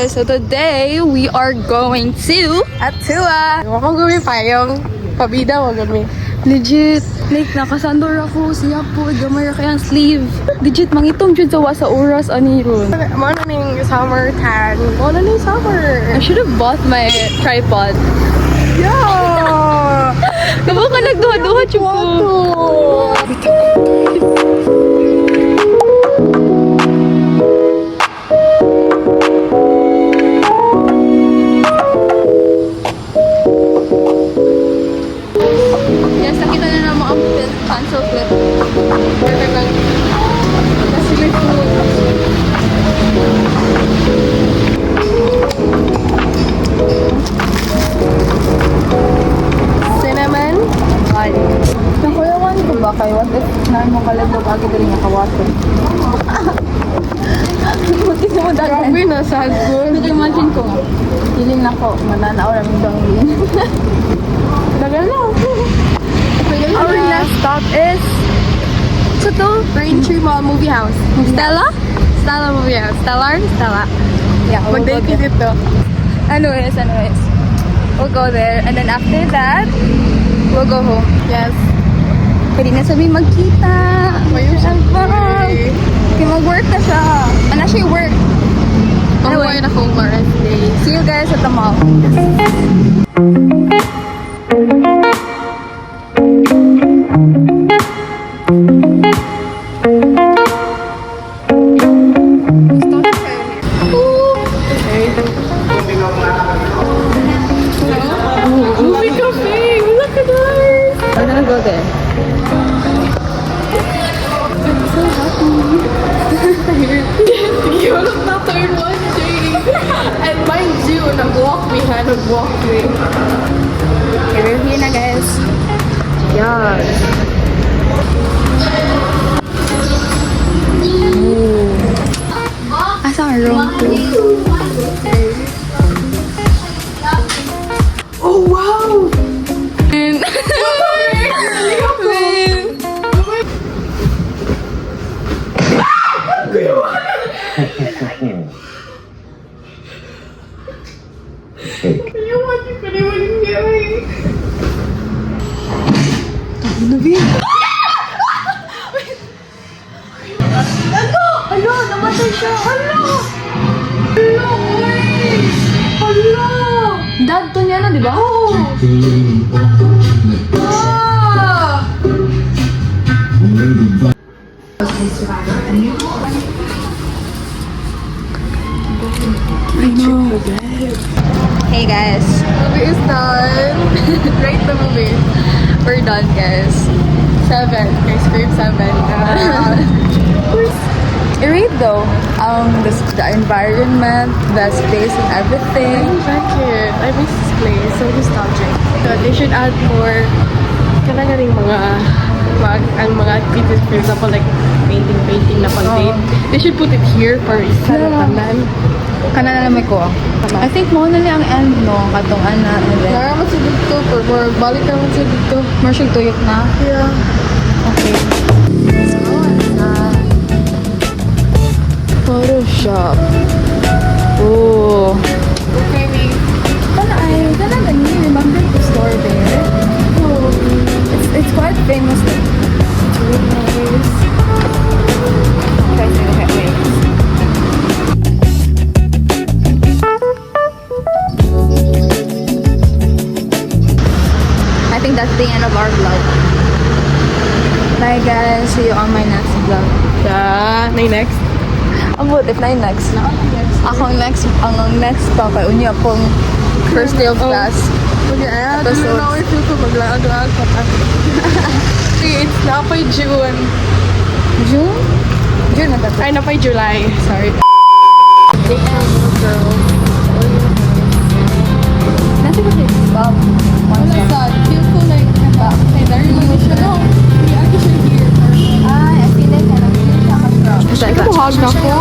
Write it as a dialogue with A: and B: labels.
A: guys, so today we are going to Atua.
B: Ako gawin payong pabida mo gawin.
A: Legit, like nakasandor ako siya po, gamay kayang sleeve. Legit, mangitong jud sa oras ani ron.
B: Mano ning summer tan. Mano ning summer.
A: I should have bought my tripod.
B: Yeah.
A: Kamo ka nagduha-duha jud ko. Yes, nakita na naman ang cancel clip.
B: Kasi may food. Cinnamon.
A: Nakuyawan ko ba kayo? What if naan mo kalagog agad rin nakawato? Buti mo dagan.
B: Grabe na sad good.
A: Nag-imagine ko nga. Feeling na ko, mananaw namin daw yun.
B: Dagal na.
A: Our last stop is sa to?
B: Raintree Mall Movie House.
A: Stella?
B: Stella Movie House. Stellar? Stella.
A: Yeah, we'll go
B: Mag-date
A: there.
B: dito.
A: Anyways. We'll go there. And then after that, we'll go home.
B: Yes.
A: Pwede na sabi magkita.
B: Ayun siya.
A: Okay, mag-work na siya. Ano siya work?
B: Anyway, na home rest day.
A: See you guys at the mall.
B: Movie cafe! Look at us!
A: We're gonna go there.
B: You look na third one, Jay. And mind you, nag-walkway ha, nag-walkway.
A: Okay, we're here na guys.
B: Yes.
A: Asa ang room 2?
B: Oh, wow!
A: Hala, namatay siya. Hala! Dad to niya na, di ba? Hey guys,
B: Movie is done. Rate the movie.
A: we're done guys.
B: 7. Ice cream 7.
A: I-rate though, the environment, the space and everything.
B: I like it. I miss this place. So nostalgic. So they should add more kanagaling ang mga activities, for example, like painting na pang-date. They should put it here for isa na tanan.
A: Kana na naman ko. I think mo na ang end no, katong ana and then
B: Nara man sa dito, for more balik naman sa dito.
A: commercial tuyok na.
B: Yeah.
A: Okay. Photoshop. Oh.
B: Okay, me.
A: Kana gani, remember the store there? Oh. It's quite famous.
B: Really nice.
A: Okay, wait. I think that's the end of our vlog. Bye guys, see you on my next vlog.
B: Yeah. Next.
A: Ang what if na yung next? Akong next pa kay unya pong first day of class.
B: Okay,
A: Episodes.
B: na feel ko maglaag-laag pa ta. See, it's na pa June.
A: June? June na ba?
B: Ay, na pa July. Sorry.
A: Nasa ba tayo? Bob.
B: Wala sad. Feel ko like, hey, there you go. No, yeah, I can hear.
A: Ay, I feel like kind of cute siya ka-strong.
B: Ikaw hug na ko.